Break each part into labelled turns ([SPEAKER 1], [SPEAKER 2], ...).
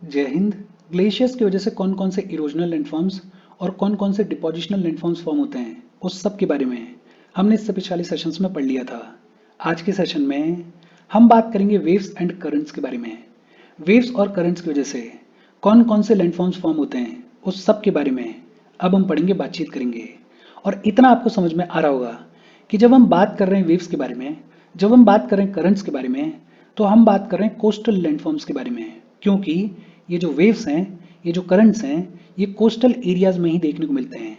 [SPEAKER 1] जय हिंद। ग्लेशियर्स की वजह से कौन कौन से इरोजनल लैंडफॉर्म्स और कौन कौन से डिपोजिशनल लैंडफॉर्म्स फॉर्म होते हैं उस सब के बारे में हमने इससे पिछले सेशंस में पढ़ लिया था। आज के सेशन में हम बात करेंगे वेव्स एंड करंट्स के बारे में। वेव्स और करंट्स की वजह से कौन कौन से लैंडफॉर्म्स फॉर्म होते हैं उस सब के बारे में अब हम पढ़ेंगे, बातचीत करेंगे। और इतना आपको समझ में आ रहा होगा कि जब हम बात कर रहे हैं वेव्स के बारे में, जब हम बात कर रहे हैं करंट्स के बारे में, तो हम बात कर रहे हैं कोस्टल लैंडफॉर्म्स के बारे में। क्योंकि ये जो वेव्स हैं, ये जो करंट्स हैं, ये कोस्टल एरियाज में ही देखने को मिलते हैं।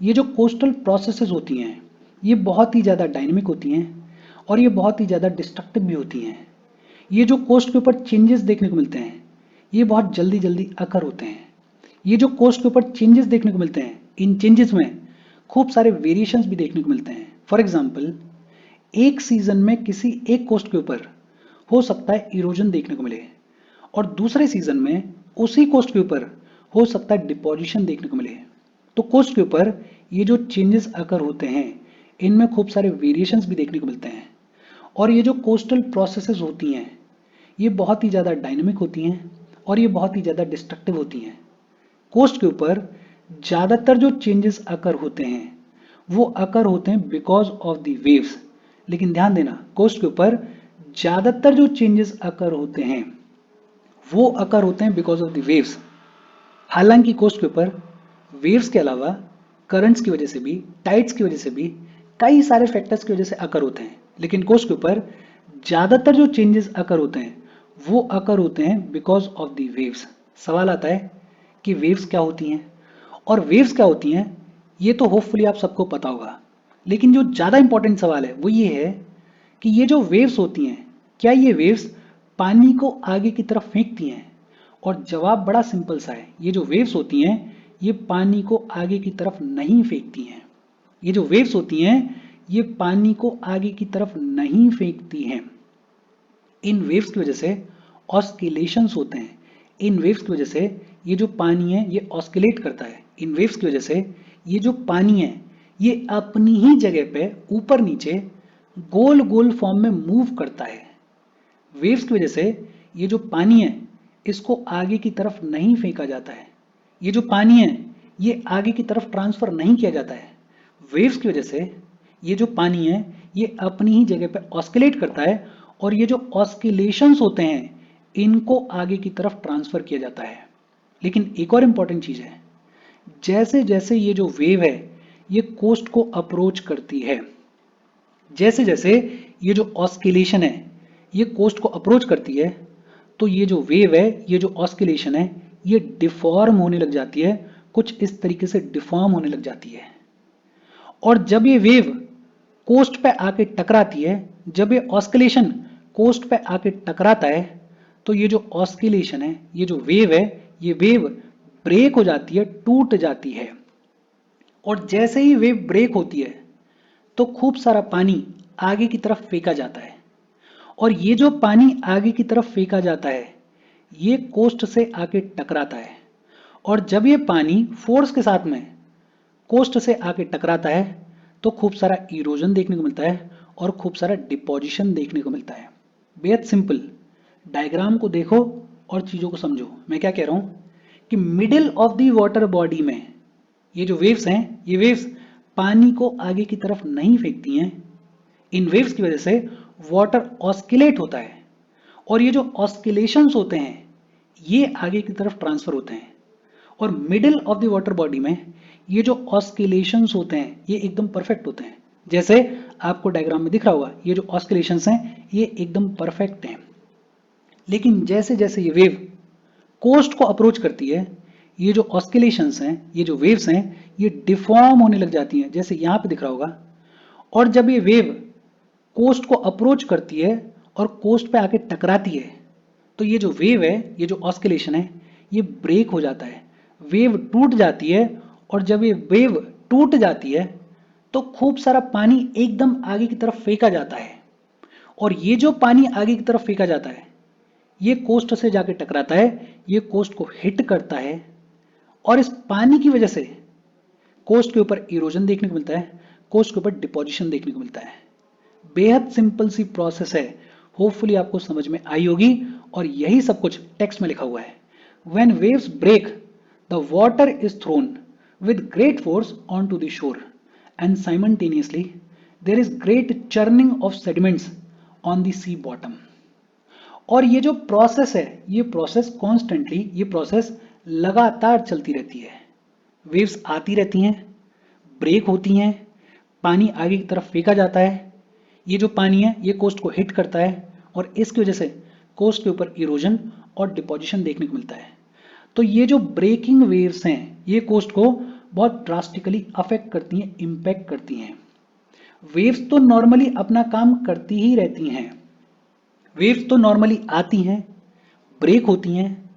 [SPEAKER 1] ये जो कोस्टल प्रोसेसेस होती हैं, ये बहुत ही ज़्यादा डायनेमिक होती हैं और ये बहुत ही ज़्यादा डिस्ट्रक्टिव भी होती हैं। ये जो कोस्ट के ऊपर चेंजेस देखने को मिलते हैं, ये बहुत जल्दी जल्दी अकर होते हैं। ये जो कोस्ट के ऊपर चेंजेस देखने को मिलते हैं, इन चेंजेस में खूब सारे वेरिएशंस भी देखने को मिलते हैं। फॉर एग्जाम्पल, एक सीजन में किसी एक कोस्ट के ऊपर हो सकता है इरोजन देखने को मिले और दूसरे सीजन में उसी कोस्ट के ऊपर हो सकता है डिपोजिशन देखने को मिले। तो कोस्ट के ऊपर ये जो चेंजेस अकर होते हैं, इनमें खूब सारे वेरिएशंस भी देखने को मिलते हैं। और ये जो कोस्टल प्रोसेसेस होती हैं, ये बहुत ही ज़्यादा डायनेमिक होती हैं और ये बहुत ही ज़्यादा डिस्ट्रक्टिव होती हैं। कोस्ट के ऊपर ज़्यादातर जो चेंजेस अकर होते हैं वो अकर होते हैं बिकॉज ऑफ द वेव्स। लेकिन ध्यान देना, कोस्ट के ऊपर ज़्यादातर जो चेंजेस अकर होते हैं वो अकर होते हैं बिकॉज ऑफ द वेव्स। हालांकि कोस्ट के ऊपर वेव्स के अलावा करंट्स की वजह से भी, टाइड्स की वजह से भी, कई सारे फैक्टर्स की वजह से अकर होते हैं। लेकिन कोस्ट के ऊपर ज़्यादातर जो चेंजेस अकर होते हैं वो अकर होते हैं बिकॉज ऑफ द वेव्स। सवाल आता है कि वेव्स क्या होती हैं, और वेव्स क्या होती हैं ये तो होपफुली आप सबको पता होगा। लेकिन जो ज़्यादा इंपॉर्टेंट सवाल है वो ये है कि ये जो वेव्स होती हैं, क्या ये वेव्स पानी को आगे की तरफ फेंकती हैं? और जवाब बड़ा सिंपल सा है, ये जो वेव्स होती हैं ये पानी को आगे की तरफ नहीं फेंकती हैं। ये जो वेव्स होती हैं ये पानी को आगे की तरफ नहीं फेंकती हैं। इन वेव्स की वजह से ऑस्किलेशंस होते हैं। इन वेव्स की वजह से ये जो पानी है ये ऑस्किलेट करता है। इन वेव्स की वजह से ये जो पानी है ये अपनी ही जगह पे ऊपर नीचे गोल गोल फॉर्म में मूव करता है। वेव्स की वजह से ये जो पानी है इसको आगे की तरफ नहीं फेंका जाता है। ये जो पानी है ये आगे की तरफ ट्रांसफर नहीं किया जाता है। वेव्स की वजह से ये जो पानी है ये अपनी ही जगह पे ऑस्किलेट करता है और ये जो ऑस्किलेशंस होते हैं इनको आगे की तरफ ट्रांसफर किया जाता है। लेकिन एक और इंपॉर्टेंट चीज है, जैसे जैसे ये जो वेव है ये कोस्ट को अप्रोच करती है, जैसे जैसे ये जो ऑस्किलेशन है ये कोस्ट को अप्रोच करती है, तो ये जो वेव है, ये जो ऑस्किलेशन है, ये डिफॉर्म होने लग जाती है। कुछ इस तरीके से डिफॉर्म होने लग जाती है। और जब ये वेव कोस्ट पे आके टकराती है, जब ये ऑस्किलेशन कोस्ट पे आके टकराता है, तो ये जो ऑस्किलेशन है, ये जो वेव है, ये वेव ब्रेक हो जाती है, टूट जाती है। और जैसे ही वेव ब्रेक होती है तो खूब सारा पानी आगे की तरफ फेंका जाता है। और ये जो पानी आगे की तरफ फेंका जाता है ये कोस्ट से आके टकराता है। और जब ये पानी फोर्स के साथ में कोस्ट से आके टकराता है तो खूब सारा इरोजन देखने को मिलता है और खूब सारा डिपोजिशन देखने को मिलता है। बेहद सिंपल, डायग्राम को देखो और चीज़ों को समझो। मैं क्या कह रहा हूँ कि middle of the water body में ये जो वेव्स हैं, ये वेव्स पानी को आगे की तरफ नहीं फेंकती हैं। इन वेव्स की वजह से वाटर ऑस्किलेट होता है और ये जो ऑस्किलेशंस होते हैं ये आगे की तरफ ट्रांसफर होते हैं। और middle of the water body में ये जो ऑस्किलेशंस होते हैं ये एकदम परफेक्ट होते हैं। जैसे आपको डायग्राम में दिख रहा होगा, ये जो ऑस्किलेशंस हैं ये एकदम परफेक्ट हैं। लेकिन जैसे जैसे ये वेव कोस्ट को अप्रोच करती है, ये जो ऑस्किलेशंस हैं, ये जो वेव्स हैं, ये डिफॉर्म होने लग जाती हैं, जैसे यहां पे दिख रहा होगा। और जब ये वेव कोस्ट को अप्रोच करती है और कोस्ट पे आके टकराती है, तो ये जो वेव है, ये जो ऑस्किलेशन है, ये ब्रेक हो जाता है, वेव टूट जाती है। और जब ये वेव टूट जाती है तो खूब सारा पानी एकदम आगे की तरफ फेंका जाता है। और ये जो पानी आगे की तरफ फेंका जाता है ये कोस्ट से जाके टकराता है, ये कोस्ट को हिट करता है। और इस पानी की वजह से कोस्ट के ऊपर इरोजन देखने को मिलता है, कोस्ट के ऊपर डिपोजिशन देखने को मिलता है। बेहद सिंपल सी प्रोसेस है, होपफुली आपको समझ में आई होगी। और यही सब कुछ टेक्स्ट में लिखा हुआ है। When waves break, the water is thrown with great force onto the shore, and simultaneously there is great churning of sediments on the sea bottom. और ये जो प्रोसेस है, ये प्रोसेस कॉन्स्टेंटली, ये प्रोसेस लगातार चलती रहती है। वेव्स आती रहती हैं, ब्रेक होती हैं, पानी आगे की तरफ फेंका जाता है। ये जो पानी है ये कोस्ट को हिट करता है और इसकी वजह से कोस्ट के ऊपर इरोजन और डिपोजिशन देखने को मिलता है। तो ये जो ब्रेकिंग वेव्स हैं ये कोस्ट को बहुत ड्रास्टिकली अफेक्ट करती हैं, इंपैक्ट करती हैं। वेव्स तो नॉर्मली अपना काम करती ही रहती हैं। वेव्स तो नॉर्मली आती हैं, ब्रेक होती हैं,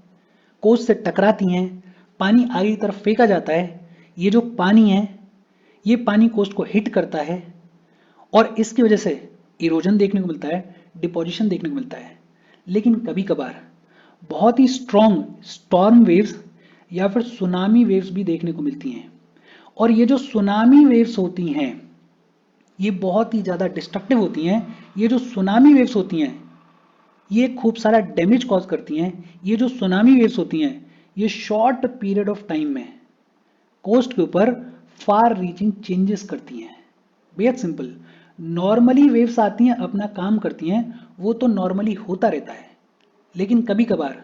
[SPEAKER 1] कोस्ट से टकराती हैं, पानी आगे की तरफ फेंका जाता है। ये जो पानी है ये पानी कोस्ट को हिट करता है और इसकी वजह से इरोजन देखने को मिलता है, डिपोजिशन देखने को मिलता है। लेकिन कभी कभार बहुत ही स्ट्रॉन्ग स्टॉर्म वेव्स या फिर सुनामी वेव्स भी देखने को मिलती हैं। और ये जो सुनामी वेव्स होती हैं ये बहुत ही ज़्यादा डिस्ट्रक्टिव होती हैं। ये जो सुनामी वेव्स होती हैं ये खूब सारा डैमेज कॉज करती हैं। ये जो सुनामी वेव्स होती हैं ये शॉर्ट पीरियड ऑफ टाइम में कोस्ट के ऊपर फार रीचिंग चेंजेस करती हैं। बेहद सिंपल, नॉर्मली वेव्स आती हैं, अपना काम करती हैं, वो तो नॉर्मली होता रहता है। लेकिन कभी कभार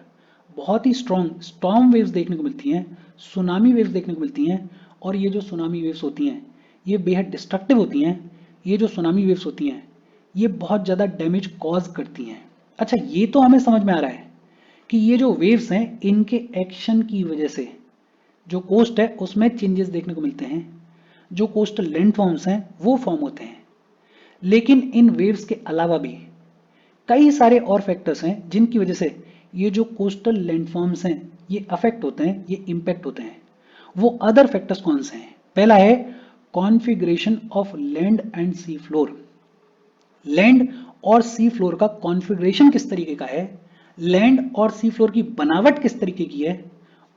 [SPEAKER 1] बहुत ही स्ट्रॉन्ग स्टॉर्म वेव्स देखने को मिलती हैं, सुनामी वेव्स देखने को मिलती हैं। और ये जो सुनामी वेव्स होती हैं ये बेहद डिस्ट्रक्टिव होती हैं। ये जो सुनामी वेव्स होती हैं ये बहुत ज़्यादा डैमेज कॉज करती हैं। अच्छा, ये तो हमें समझ में आ रहा है कि ये जो वेव्स हैं इनके एक्शन की वजह से जो कोस्ट है उसमें चेंजेस देखने को मिलते हैं, जो कोस्टल लैंडफॉर्म्स हैं वो फॉर्म होते हैं। लेकिन इन वेव्स के अलावा भी कई सारे और फैक्टर्स हैं जिनकी वजह से ये जो कोस्टल लैंडफॉर्म्स हैं ये अफेक्ट होते हैं, ये इंपैक्ट होते हैं। वो अदर फैक्टर्स कौन से हैं? पहला है configuration of land and sea floor. Land और सी फ्लोर का कॉन्फ़िगरेशन किस तरीके का है, लैंड और सी फ्लोर की बनावट किस तरीके की है,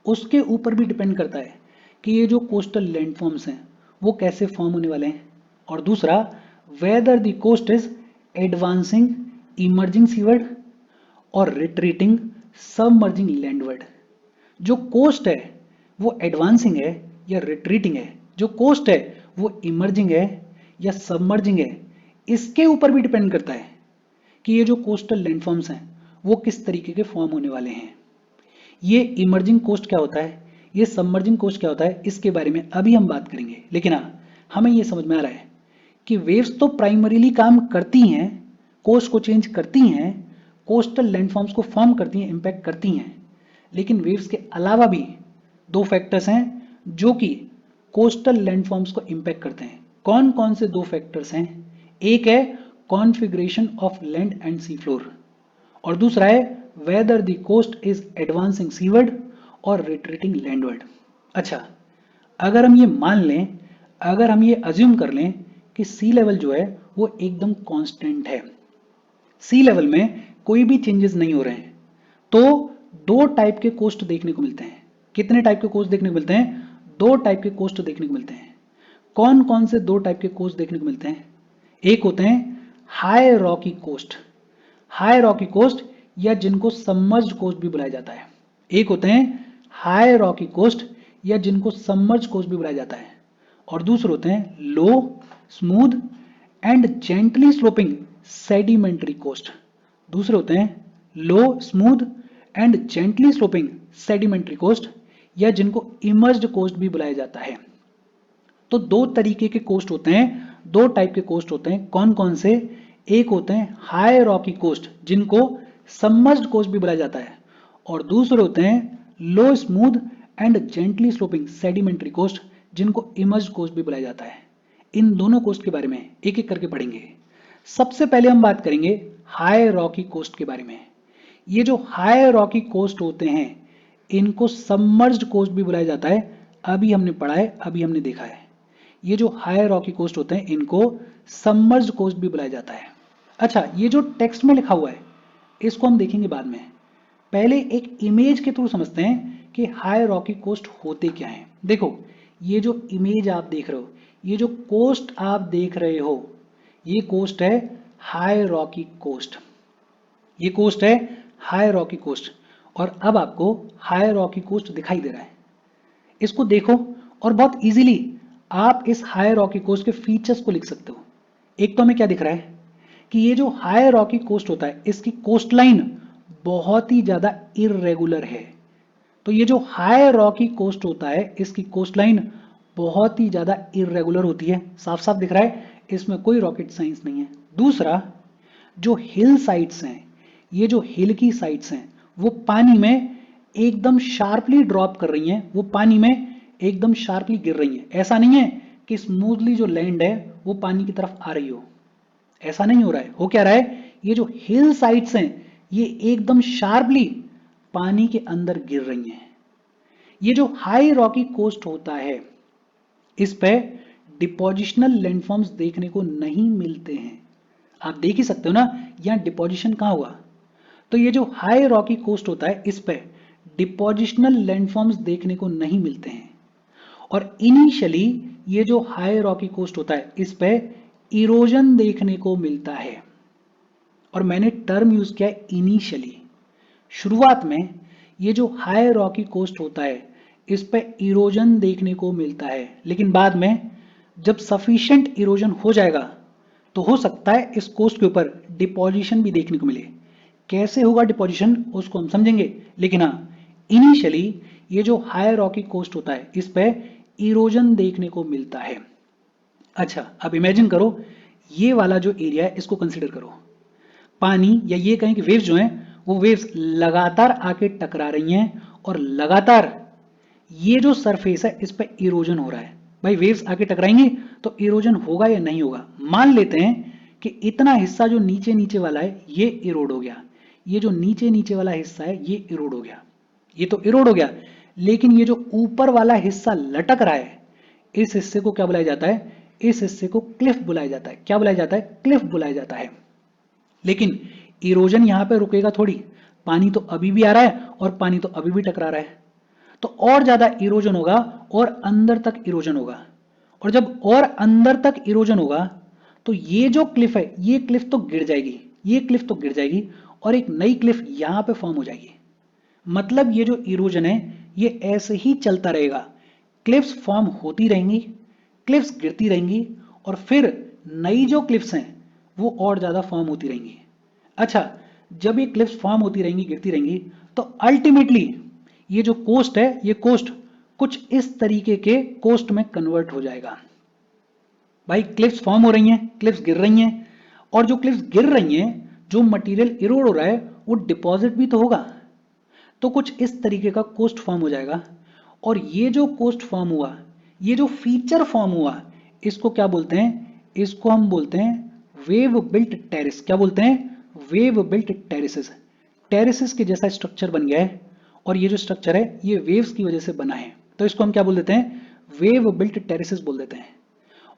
[SPEAKER 1] उसके ऊपर भी डिपेंड करता है कि ये जो कोस्टल लैंडफॉर्म्स हैं वो कैसे फॉर्म होने वाले हैं। और दूसरा, whether the coast is advancing emerging seaward और रिट्रीटिंग सबमर्जिंग लैंडवर्ड। जो कोस्ट है वो एडवांसिंग है या रिट्रीटिंग है, जो कोस्ट है वो इमर्जिंग है या सबमर्जिंग है, इसके ऊपर भी डिपेंड करता है कि ये जो कोस्टल लैंडफॉर्म्स हैं वो किस तरीके के फॉर्म होने वाले हैं। ये इमर्जिंग कोस्ट क्या होता है, ये सबमर्जिंग कोस्ट क्या होता है, इसके बारे में अभी हम बात करेंगे। लेकिन हाँ, हमें ये समझ में आ रहा है कि वेव्स तो प्राइमरीली काम करती हैं, कोस्ट को चेंज करती हैं, कोस्टल लैंडफॉर्म्स को फॉर्म करती हैं, इंपैक्ट करती हैं। लेकिन वेव्स के अलावा भी दो फैक्टर्स हैं जो कि कोस्टल लैंडफॉर्म्स को इंपैक्ट करते हैं। कौन कौन से दो फैक्टर्स हैं? एक है configuration of land and sea floor और दूसरा है whether the coast is advancing seaward और रिट्रीटिंग लैंडवर्ड। अच्छा, अगर हम ये मान लें, अगर हम ये अज्यूम कर लें कि सी लेवल जो है वो एकदम कांस्टेंट है, सी लेवल में कोई भी चेंजेस नहीं हो रहे हैं, तो दो टाइप के कोस्ट देखने को मिलते हैं। कितने टाइप के कोस्ट देखने को मिलते हैं? दो टाइप के कोस्ट देखने को मिलते हैं। कौन कौन से दो टाइप के कोस्ट देखने को मिलते हैं? एक होते हैं high rocky coast, high rocky coast या जिनको सबमर्ज्ड कोस्ट भी बुलाया जाता है। एक होते हैं हाई रॉकी कोस्ट या जिनको सबमर्ज्ड कोस्ट भी बुलाया जाता है। और दूसरे होते हैं low smooth and gently sloping sedimentary coast. दूसरे होते हैं low smooth and gently sloping sedimentary coast या जिनको इमर्ज्ड कोस्ट भी बुलाया जाता है। तो दो तरीके के कोस्ट होते हैं, दो टाइप के कोस्ट होते हैं। कौन कौन से? एक होते हैं हाई रॉकी कोस्ट जिनको सबमर्ज्ड कोस्ट भी बुलाया जाता है और दूसरे होते हैं low smooth and gently sloping sedimentary coast जिनको इमर्ज्ड कोस्ट भी बुलाया जाता है। इन दोनों कोस्ट के बारे में एक एक करके पढ़ेंगे। सबसे पहले हम बात करेंगे हाई रॉकी कोस्ट के बारे में। ये जो हाई रॉकी कोस्ट होते हैं इनको सबमर्ज्ड कोस्ट भी बुलाया जाता है। अभी हमने पढ़ा है, अभी हमने देखा है। ये जो हाई रॉकी कोस्ट होते हैं इनको सबमर्ज्ड कोस्ट भी बुलाया जाता है। अच्छा, ये जो टेक्स्ट में लिखा हुआ है इसको हम देखेंगे बाद में। पहले एक इमेज के थ्रू समझते हैं कि हाई रॉकी कोस्ट होते क्या हैं। देखो, ये जो इमेज आप देख रहे हो, ये जो कोस्ट आप देख रहे हो, ये कोस्ट है हाई रॉकी कोस्ट। ये कोस्ट है हाई रॉकी कोस्ट और अब आपको हायर रॉकी कोस्ट दिखाई दे रहा है। इसको देखो और बहुत इजीली आप इस हायर रॉकी कोस्ट के फीचर्स को लिख सकते हो। एक तो हमें क्या दिख रहा है कि ये जो हायर रॉकी कोस्ट होता है इसकी कोस्ट लाइन बहुत ही ज्यादा इरेगुलर है। तो ये जो हायर रॉकी कोस्ट होता है इसकी कोस्ट लाइन बहुत ही ज्यादा इरेगुलर होती है। साफ साफ दिख रहा है, इसमें कोई रॉकेट साइंस नहीं है। दूसरा, जो हिल साइड्स हैं, ये जो हिल की साइड्स हैं वो पानी में एकदम शार्पली ड्रॉप कर रही हैं, वो पानी में एकदम शार्पली गिर रही हैं। ऐसा नहीं है कि स्मूथली जो लैंड है वो पानी की तरफ आ रही हो, ऐसा नहीं हो रहा है। हो क्या रहा है, ये जो हिल साइड्स हैं ये एकदम शार्पली पानी के अंदर गिर रही हैं। ये जो हाई रॉकी कोस्ट होता है इस पे डिपोजिशनल लैंडफॉर्म्स देखने को नहीं मिलते हैं। आप देख ही सकते हो ना, यहां डिपोजिशन कहां हुआ। तो ये जो हाई रॉकी कोस्ट होता है इस पे डिपोजिशनल लैंडफॉर्म्स देखने को नहीं मिलते हैं। और इनिशियली ये जो हाई रॉकी कोस्ट होता है इस पे इरोजन देखने को मिलता है। और मैंने टर्म यूज किया है इनिशियली। शुरुआत में ये जो हाई रॉकी कोस्ट होता है इस पे इरोजन देखने को मिलता है, लेकिन बाद में जब सफिशिएंट इरोजन हो जाएगा तो हो सकता है इस कोस्ट के ऊपर डिपोजिशन भी देखने को मिले। कैसे होगा डिपोजिशन उसको हम समझेंगे, लेकिन हाँ, इनिशियली ये जो हाई रॉकी कोस्ट होता है इस पे इरोजन देखने को मिलता है। अच्छा, अब इमेजिन करो ये वाला जो एरिया है इसको कंसीडर करो। पानी या ये कहें कि वेव्स जो हैं वो वेव्स लगातार आके टकरा रही हैं और लगातार ये जो सरफेस है इस पे इरोजन हो रहा है। भाई वेव्स आके टकराएंगी तो इरोजन होगा या नहीं होगा। मान लेते हैं कि इतना हिस्सा जो नीचे नीचे वाला है ये इरोड हो गया, ये जो नीचे नीचे वाला हिस्सा है ये इरोड हो गया, ये तो इरोड हो गया, लेकिन ये जो ऊपर वाला हिस्सा लटक रहा है इस हिस्से को क्या बुलाया जाता है, इस हिस्से को क्लिफ बुलाया जाता है। क्या बुलाया जाता है, क्लिफ बुलाया जाता है। लेकिन इरोजन यहां पे रुकेगा थोड़ी, पानी तो अभी भी आ रहा है और पानी तो अभी भी टकरा रहा है, तो और ज्यादा इरोजन होगा और अंदर तक इरोजन होगा। और जब और अंदर तक इरोजन होगा तो ये जो क्लिफ है ये क्लिफ तो गिर जाएगी, ये क्लिफ तो गिर जाएगी और एक नई क्लिफ यहां पे फॉर्म हो जाएगी। मतलब ये जो इरोजन है ये ऐसे ही चलता रहेगा, क्लिफ्स फॉर्म होती रहेंगी, क्लिफ्स गिरती रहेंगी और फिर नई जो क्लिफ्स हैं वो और ज्यादा फॉर्म होती रहेंगी। अच्छा, जब ये क्लिफ्स फॉर्म होती रहेंगी, गिरती रहेंगी, तो अल्टीमेटली ये जो कोस्ट है ये कोस्ट कुछ इस तरीके के कोस्ट में कन्वर्ट हो जाएगा। भाई क्लिफ्स फॉर्म हो रही हैं, क्लिफ्स गिर रही हैं, और जो क्लिफ्स गिर रही हैं, जो मटेरियल इरोड हो रहा है वो डिपॉजिट भी तो होगा, तो कुछ इस तरीके का कोस्ट फॉर्म हो जाएगा। और ये जो कोस्ट फॉर्म हुआ, ये जो फीचर फॉर्म हुआ, इसको क्या बोलते हैं, इसको हम बोलते हैं वेव बिल्ट टेरिस। क्या बोलते हैं, वेव बिल्ट टेरिसेस। टेरिसेस के जैसा स्ट्रक्चर बन गया है और ये जो स्ट्रक्चर है ये वेव्स की वजह से बना है, तो इसको हम क्या बोल देते हैं, वेव बिल्ट टेरिसेस बोल देते हैं।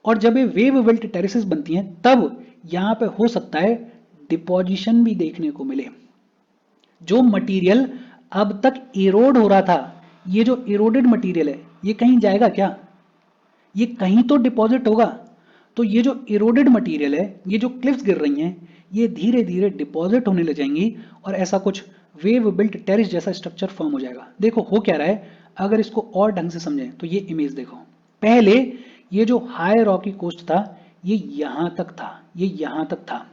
[SPEAKER 1] और जब ये वेव बिल्ट टेरिसेस बनती हैं तब यहां पे हो सकता है डिपोजिशन भी देखने को मिले। जो मटेरियल अब तक इरोड हो रहा था, ये जो इरोडेड मटेरियल है ये कहीं जाएगा क्या, ये कहीं तो डिपॉजिट होगा। तो ये जो इरोडेड मटेरियल है, ये जो क्लिफ्स गिर रही हैं, ये धीरे धीरे डिपॉजिट होने लग जाएंगी और ऐसा कुछ वेव बिल्ट टेरिस जैसा स्ट्रक्चर फॉर्म हो जाएगा। देखो हो क्या रहा है, अगर इसको और ढंग से समझें तो ये इमेज देखो। पहले ये जो हाई रॉकी कोस्ट था ये यहां तक था, ये यहां तक था,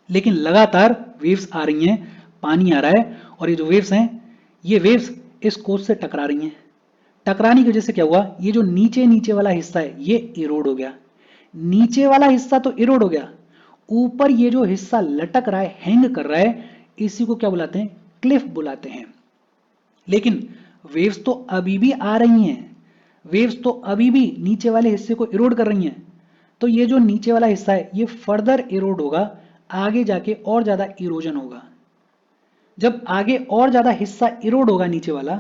[SPEAKER 1] लेकिन लगातार वेव्स आ रही हैं, पानी आ रहा है और ये जो वेव्स हैं ये वेव्स इस कोस्ट से टकरा रही हैं। टकराने की वजह से क्या हुआ, ये जो नीचे नीचे वाला हिस्सा है ये इरोड हो गया, नीचे वाला हिस्सा तो इरोड हो गया, ऊपर ये जो हिस्सा लटक रहा है, हैंग कर रहा है, इसी को क्या बुलाते हैं, क्लिफ बुलाते हैं। लेकिन वेव्स तो अभी भी आ रही हैं, वेव्स तो अभी भी नीचे वाले हिस्से को इरोड कर रही हैं, तो ये जो नीचे वाला हिस्सा है ये फर्दर इरोड होगा, आगे जाके और ज्यादा इरोजन होगा। जब आगे और ज्यादा हिस्सा इरोड होगा नीचे वाला,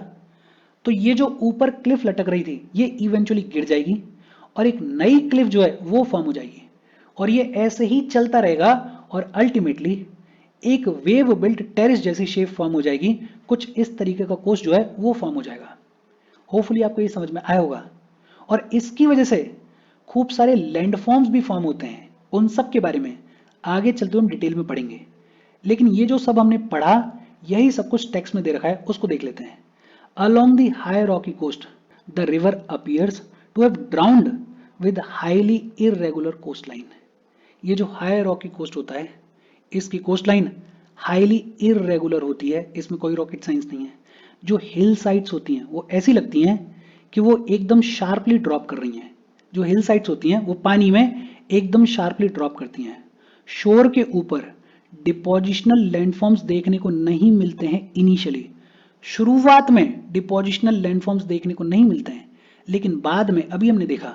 [SPEAKER 1] तो ये जो ऊपर क्लिफ लटक रही थी ये इवेंचुअली गिर जाएगी और एक नई क्लिफ जो है वो फॉर्म हो जाएगी और ये ऐसे ही चलता रहेगा और अल्टीमेटली एक वेव बिल्ट टेरिस जैसी शेप फॉर्म हो जाएगी। कुछ इस तरीके का कोस्ट जो है वो फॉर्म हो जाएगा। होपफुली आपको ये समझ में आया होगा। और इसकी वजह से खूब सारे लैंडफॉर्म्स भी फॉर्म होते हैं, उन सब के बारे में आगे चलते हुए हम डिटेल में पढ़ेंगे। लेकिन ये जो सब हमने पढ़ा यही सब कुछ टेक्स्ट में दे रखा है, उसको देख लेते हैं। Along the high rocky coast the river appears to have drowned with highly irregular coast line. ये जो हाई रॉकी कोस्ट होता है, इसकी कोस्ट लाइन हाईली इरेगुलर होती है, इसमें कोई रॉकेट साइंस नहीं है। जो हिल साइड्स होती हैं वो ऐसी लगती हैं कि वो एकदम शार्पली ड्रॉप कर रही हैं। जो हिल साइड्स होती हैं वो पानी में एकदम शार्पली ड्रॉप करती हैं। शोर के ऊपर डिपोजिशनल लैंडफॉर्म्स देखने को नहीं मिलते हैं इनिशियली। शुरुआत में डिपोजिशनल लैंडफॉर्म्स देखने को नहीं मिलते हैं, लेकिन बाद में अभी हमने देखा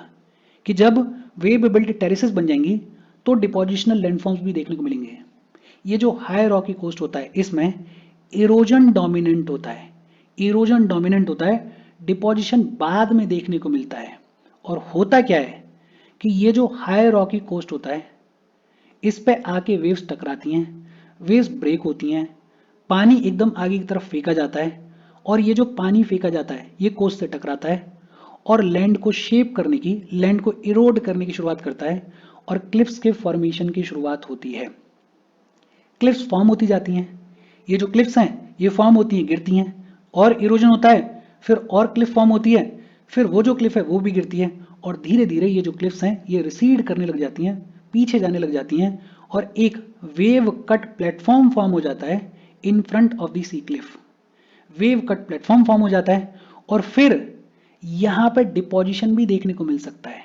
[SPEAKER 1] कि जब वेव बिल्ट टेरेसेस बन जाएंगी तो डिपोजिशनल लैंडफॉर्म्स भी देखने को मिलेंगे। ये जो हाई रॉकी कोस्ट होता है इसमें इरोजन डोमिनेंट होता है। इरोजन डोमिनेंट होता है, डिपोजिशन बाद में देखने को मिलता है। और होता क्या है कि ये जो हाई रॉकी कोस्ट होता है इस पे आके वेव्स टकराती हैं, वेव्स ब्रेक होती हैं, पानी एकदम आगे की तरफ फेंका जाता है और ये जो पानी फेंका जाता है ये कोस्ट से टकराता है और लैंड को शेप करने की, लैंड को इरोड करने की शुरुआत करता है और क्लिफ्स के फॉर्मेशन की शुरुआत होती है। क्लिफ्स फॉर्म होती जाती हैं। ये जो क्लिफ्स हैं ये फॉर्म होती हैं, गिरती हैं और इरोजन होता है, फिर और क्लिफ फॉर्म होती है, फिर वो जो क्लिफ है वो भी गिरती है और धीरे धीरे ये जो क्लिफ्स हैं ये रिसीड करने लग जाती हैं, पीछे जाने लग जाती हैं और एक वेव कट प्लेटफॉर्म फॉर्म हो जाता है in front of the sea cliff. Wave cut platform form हो जाता है और फिर यहां पर डिपोजिशन भी देखने को मिल सकता है।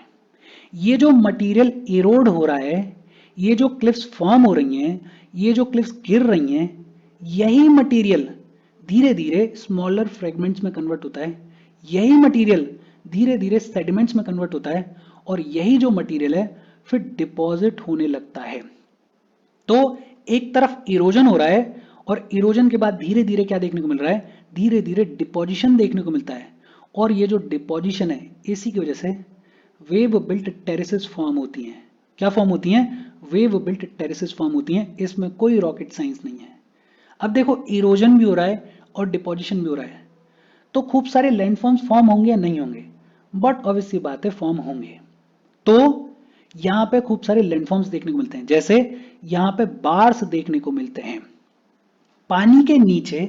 [SPEAKER 1] ये जो मटेरियल इरोड हो रहा है, ये जो क्लिफ्स फॉर्म हो रही हैं, ये जो क्लिफ्स गिर रही हैं, यही मटेरियल धीरे धीरे स्मॉलर फ्रेगमेंट्स में कन्वर्ट होता है। यही मटेरियल धीरे धीरे सेडिमेंट्स में कन्वर्ट होता है और यही जो मटेरियल है फिर डिपॉजिट होने लगता है। तो एक तरफ इरोजन हो रहा है और इरोजन के बाद धीरे धीरे क्या देखने को मिल रहा है, धीरे धीरे डिपोजिशन देखने को मिलता है और ये जो डिपोजिशन है इसी की वजह से वेव बिल्ट टेरेसेस फॉर्म होती हैं। क्या फॉर्म होती हैं? वेव बिल्ट टेरेसेस फॉर्म होती हैं। इसमें कोई रॉकेट साइंस नहीं है। अब देखो, इरोजन भी हो रहा है और डिपोजिशन भी हो रहा है, तो खूब सारे लैंडफॉर्म्स फॉर्म होंगे या नहीं होंगे? बट ऑब्वियसली बात है, फॉर्म होंगे। तो यहां पे खूब सारे लैंडफॉर्म्स देखने को मिलते हैं, जैसे यहां पे बार्स देखने को मिलते हैं। पानी के नीचे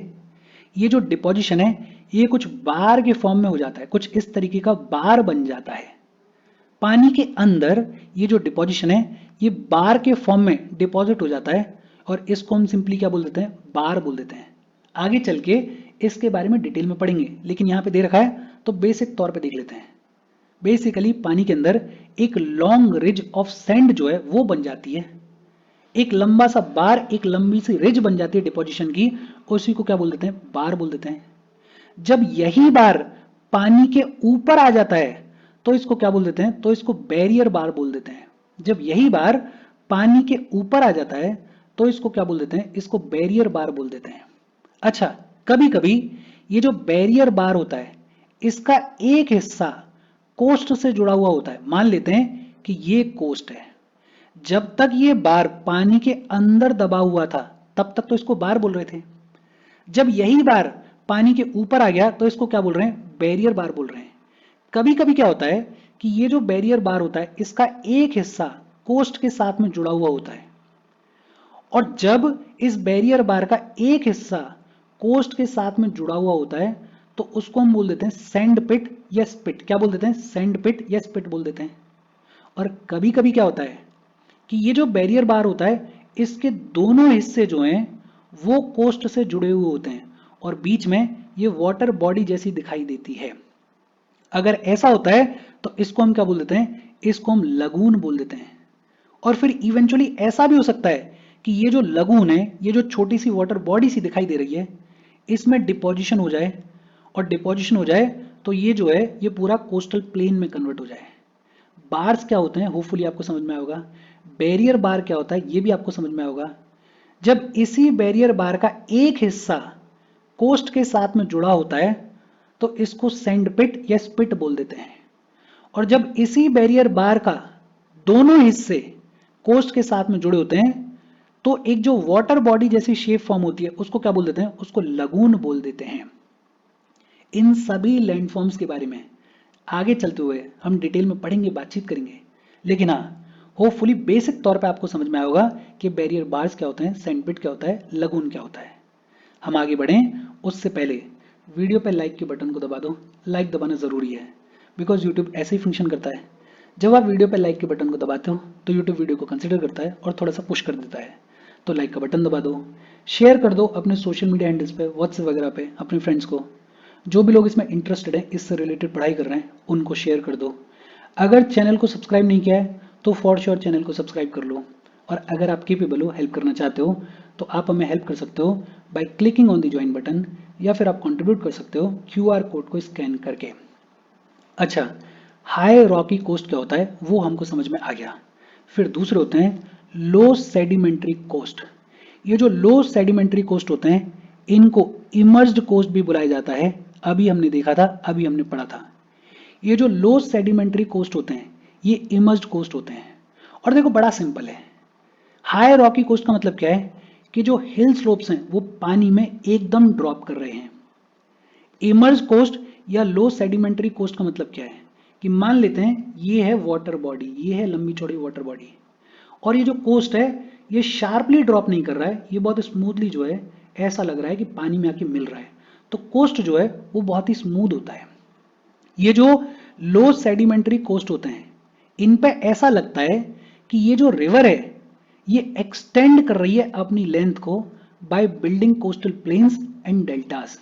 [SPEAKER 1] ये जो डिपोजिशन है ये कुछ बार के फॉर्म में हो जाता है, कुछ इस तरीके का बार बन जाता है। पानी के अंदर ये जो डिपोजिशन है ये बार के फॉर्म में डिपॉजिट हो जाता है और इसको हम सिंपली क्या बोल देते हैं? बार बोल देते हैं। आगे चल के इसके बारे में डिटेल में पढ़ेंगे, लेकिन यहां पे दे रखा है तो बेसिक तौर पे देख लेते हैं। बेसिकली पानी के अंदर एक लॉन्ग रिज ऑफ सैंड जो है वो बन जाती है। एक लंबा सा बार, एक लंबी सी रिज बन जाती है डिपोजिशन की, उसी को क्या बोल देते हैं? बार बोल देते हैं। जब यही बार पानी के ऊपर आ जाता है तो इसको क्या बोल देते हैं? तो इसको बैरियर बार बोल देते हैं। जब यही बार पानी के ऊपर आ जाता है तो इसको क्या बोल देते हैं? इसको बैरियर बार बोल देते हैं। अच्छा, कभी कभी ये जो बैरियर बार होता है इसका एक हिस्सा कोस्ट से जुड़ा हुआ होता है। मान लेते हैं कि ये कोस्ट है। जब तक ये बार पानी के अंदर दबा हुआ था तब तक तो इसको बार बोल रहे थे। जब यही बार पानी के ऊपर आ गया तो इसको क्या बोल रहे हैं? बैरियर बार बोल रहे हैं। कभी कभी क्या होता है कि ये जो बैरियर बार होता है इसका एक हिस्सा कोस्ट के साथ में जुड़ा हुआ होता है और जब इस बैरियर बार का एक हिस्सा कोस्ट के साथ में जुड़ा हुआ होता है तो उसको हम बोल देते हैं सैंड पिट या स्पिट। क्या बोल देते हैं? सैंड पिट या स्पिट बोल देते हैं। और कभी कभी क्या होता है कि ये जो बैरियर बार होता है इसके दोनों हिस्से जो हैं वो कोस्ट से जुड़े हुए होते हैं और बीच में ये वाटर बॉडी जैसी दिखाई देती है। अगर ऐसा होता है तो इसको हम क्या बोल देते हैं? इसको हम लगून बोल देते हैं। और फिर इवेंचुअली ऐसा भी हो सकता है कि ये जो लगून है, ये जो छोटी सी वाटर बॉडी सी दिखाई दे रही है, इसमें डिपोजिशन हो जाए और डिपोजिशन हो जाए तो ये जो है ये पूरा कोस्टल प्लेन में कन्वर्ट हो जाए। बार्स क्या होते हैं होपफुली आपको समझ में आएगा। बैरियर बार क्या होता है ये भी आपको समझ में आएगा। जब इसी बैरियर बार का एक हिस्सा कोस्ट के साथ में जुड़ा होता है तो इसको सैंड पिट या स्पिट बोल देते हैं। और जब इसी बैरियर बार का दोनों हिस्से कोस्ट के साथ में जुड़े होते हैं तो एक जो वाटर बॉडी जैसी शेप फॉर्म होती है उसको क्या बोल देते हैं? उसको लगून बोल देते हैं। इन सभी लैंडफॉर्म्स के बारे में आगे चलते हुए हम डिटेल में पढ़ेंगे, बातचीत करेंगे, लेकिन हाँ, होपफुली बेसिक तौर पे आपको समझ में आएगा कि बैरियर बार्स क्या होते हैं, सैंडपिट क्या होता है, लगून क्या होता है। हम आगे बढ़ें उससे पहले वीडियो पे लाइक के बटन को दबा दो। लाइक दबाना ज़रूरी है बिकॉज यूट्यूब ऐसे ही फंक्शन करता है। जब आप वीडियो पे लाइक के बटन को दबाते हो तो यूट्यूब वीडियो को कंसिडर करता है और थोड़ा सा पुश कर देता है। तो लाइक का बटन दबा दो, शेयर कर दो अपने सोशल मीडिया हैंडल्स पे, व्हाट्सएप वगैरह पे अपने फ्रेंड्स को। जो भी लोग इसमें इंटरेस्टेड हैं, इससे रिलेटेड पढ़ाई कर रहे हैं, उनको शेयर कर दो। अगर चैनल को सब्सक्राइब नहीं किया है तो फॉर श्योर चैनल को सब्सक्राइब कर लो। और अगर आप केपेबल हो, हेल्प करना चाहते हो, तो आप हमें हेल्प कर सकते हो by clicking on the join button, या फिर आप कंट्रीब्यूट कर सकते हो क्यूआर कोड को स्कैन करके। अच्छा, हाई रॉकी कोस्ट क्या होता है वो हमको समझ में आ गया। फिर दूसरे होते हैं लो सेडिमेंट्री कोस्ट। ये जो लो सेडिमेंट्री कोस्ट होते हैं इनको इमर्ज्ड कोस्ट भी बुलाया जाता है। अभी हमने देखा था, अभी हमने पढ़ा था। ये जो लो सेडिमेंट्री कोस्ट होते हैं ये इमर्ज्ड कोस्ट होते हैं। और देखो बड़ा सिंपल है। हाई रॉकी कोस्ट का मतलब क्या है कि जो हिल स्लोप्स हैं वो पानी में एकदम ड्रॉप कर रहे हैं। इमर्ज कोस्ट या लो सेडिमेंट्री कोस्ट का मतलब क्या है कि मान लेते हैं ये है वाटर बॉडी, ये है लंबी चौड़ी वाटर बॉडी, और ये जो कोस्ट है ये शार्पली ड्रॉप नहीं कर रहा है, ये बहुत स्मूथली जो है ऐसा लग रहा है कि पानी में आके मिल रहा है। तो कोस्ट जो है वो बहुत ही स्मूथ होता है। ये जो लो सेडिमेंट्री कोस्ट होते हैं इन पे ऐसा लगता है कि ये जो रिवर है ये एक्सटेंड कर रही है अपनी लेंथ को by building coastal plains and deltas.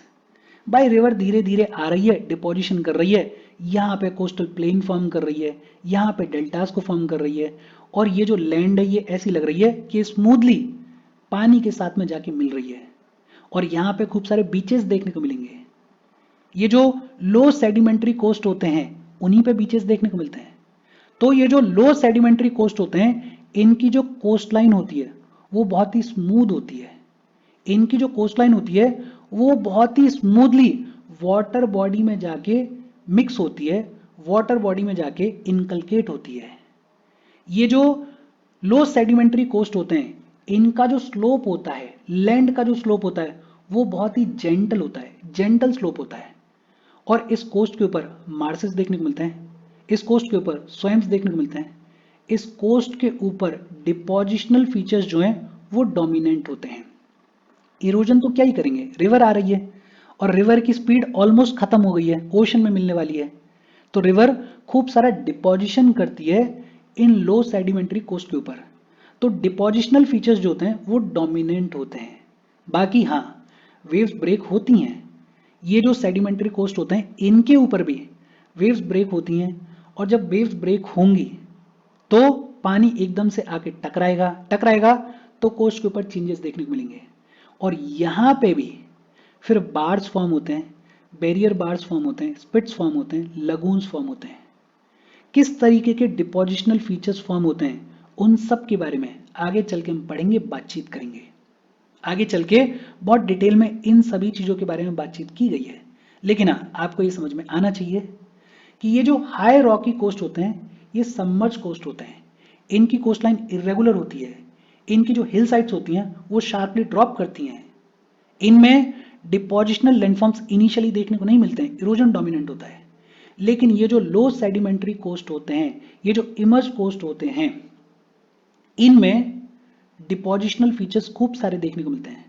[SPEAKER 1] By river धीरे धीरे आ रही है, डिपोजिशन कर रही है, यहाँ पे कोस्टल प्लेन फॉर्म कर रही है, यहाँ पे डेल्टास को फॉर्म कर रही है, और ये जो लैंड है ये ऐसी लग रही है कि स्मूथली पानी के साथ में जाके मिल रही है। और यहाँ पे खूब सारे बीचेस देखने को मिलेंगे। ये जो लो सेडिमेंट्री कोस्ट होते हैं उन्हीं पे बीचेस देखने को मिलते हैं। तो ये जो लो सेडिमेंट्री कोस्ट होते हैं इनकी जो कोस्ट लाइन होती है वो बहुत ही स्मूथ होती है। इनकी जो कोस्ट लाइन होती है वो बहुत ही स्मूथली वाटर बॉडी में जाके मिक्स होती है, वाटर बॉडी में जाके इनकलकेट होती है। ये जो लो सेडिमेंट्री कोस्ट होते हैं इनका जो स्लोप होता है, लैंड का जो स्लोप होता है वो बहुत ही जेंटल होता है, जेंटल स्लोप होता है। और इस कोस्ट के ऊपर मार्सेस देखने को मिलते हैं, इस कोस्ट के ऊपर स्वैम्स देखने को मिलते हैं, इस कोस्ट के ऊपर डिपोजिशनल फीचर्स जो हैं वो डोमिनेंट होते हैं। इरोजन तो क्या ही करेंगे, रिवर आ रही है और रिवर की स्पीड ऑलमोस्ट खत्म हो गई है, ओशन में मिलने वाली है, तो रिवर खूब सारा डिपोजिशन करती है इन लो सेडिमेंट्री कोस्ट के ऊपर। तो डिपोजिशनल फीचर्स जो होते हैं वो डोमिनेंट होते हैं। बाकी हाँ, वेव्स ब्रेक होती हैं। ये जो सेडिमेंट्री कोस्ट होते हैं इनके ऊपर भी वेव्स ब्रेक होती हैं, और जब वेव्स ब्रेक होंगी तो पानी एकदम से आके टकराएगा, टकराएगा तो कोस्ट के ऊपर चेंजेस देखने को मिलेंगे। और यहाँ पे भी फिर बार्स फॉर्म होते हैं, बैरियर बार्स फॉर्म होते हैं, स्पिट्स फॉर्म होते हैं, लगून्स फॉर्म होते हैं। किस तरीके के डिपोजिशनल फीचर्स फॉर्म होते हैं उन सब के बारे में आगे चल के हम पढ़ेंगे, बातचीत करेंगे। आगे चल के बहुत डिटेल में इन सभी चीजों के बारे में बातचीत की गई है। लेकिन हाँ, आपको ये समझ में आना चाहिए कि ये जो हाई रॉकी कोस्ट होते हैं ये सबमर्ज कोस्ट होते हैं। इनकी कोस्ट लाइन इरेगुलर होती है, इनकी जो हिल साइड्स होती हैं वो शार्पली ड्रॉप करती हैं। इनमें डिपोजिशनल लैंडफॉर्म्स इनिशियली देखने को नहीं मिलते हैं, इरोजन डोमिनेंट होता है। लेकिन ये जो लो सेडिमेंट्री कोस्ट होते हैं, ये जो इमर्ज कोस्ट होते हैं, इनमें डिपोजिशनल फीचर्स खूब सारे देखने को मिलते हैं।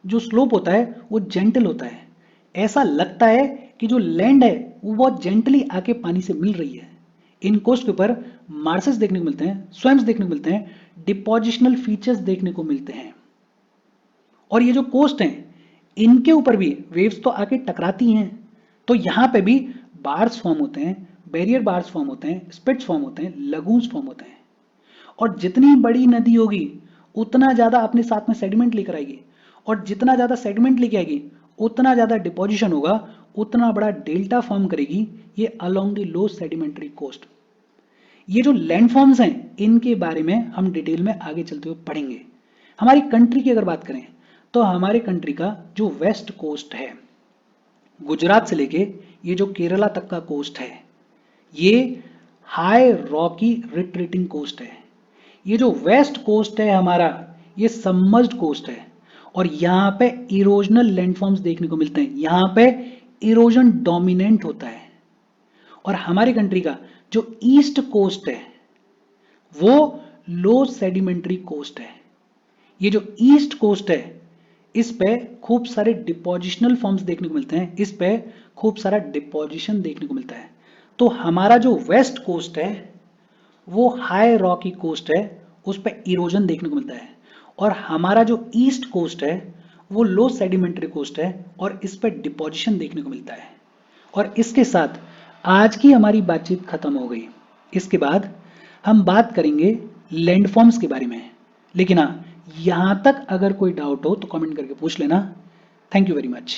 [SPEAKER 1] जो स्लोप होता है वो जेंटल होता है, ऐसा लगता है कि जो लैंड है वो बहुत जेंटली आके पानी से मिल रही है। इन कोस्ट के ऊपर मार्सेस देखने को मिलते हैं, स्वैम्स देखने को मिलते हैं, डिपोजिशनल फीचर्स देखने को मिलते हैं। और ये जो कोस्ट हैं इनके ऊपर भी वेव्स तो आके टकराती हैं, तो यहां पे भी बार्स फॉर्म होते हैं, बैरियर बार्स फॉर्म होते हैं, स्पिट्स फॉर्म होते हैं, लगून्स फॉर्म होते हैं। और जितनी बड़ी नदी होगी उतना ज्यादा अपने साथ में सेडिमेंट लेकर आएगी, और जितना ज्यादा सेडिमेंट लेके आएगी उतना ज्यादा डिपोजिशन होगा, उतना बड़ा डेल्टा फॉर्म करेगी ये along the low sedimentary coast. ये जो लैंडफॉर्म्स हैं इनके बारे में हम डिटेल में आगे चलते हुए पढ़ेंगे। हमारी कंट्री की अगर बात करें तो हमारे कंट्री का जो वेस्ट कोस्ट है, गुजरात से लेके ये जो केरला तक का कोस्ट है, ये हाई रॉकी रिट्रीटिंग कोस्ट है। ये जो वेस्ट कोस्ट है हमारा, ये सबमर्ज्ड कोस्ट है, और यहाँ पे इरोजनल लैंडफॉर्म्स देखने को मिलते हैं, यहाँ पे इरोजन डोमिनेंट होता है। और हमारी कंट्री का जो ईस्ट कोस्ट है वो लो सेडिमेंट्री कोस्ट है। ये जो ईस्ट कोस्ट है इस पे खूब सारे डिपोजिशनल फॉर्म्स देखने को मिलते हैं, इस पे खूब सारा डिपोजिशन देखने को मिलता है। तो हमारा जो वेस्ट कोस्ट है वो हाई रॉकी कोस्ट है, उस पे इरोजन देखने को मिलता है। और हमारा जो ईस्ट कोस्ट है वो लो सेडिमेंट्री कोस्ट है और इस पे डिपोजिशन देखने को मिलता है। और इसके साथ आज की हमारी बातचीत खत्म हो गई। इसके बाद हम बात करेंगे लैंडफॉर्म्स के बारे में। लेकिन हाँ, यहां तक अगर कोई डाउट हो तो कमेंट करके पूछ लेना। Thank you very much.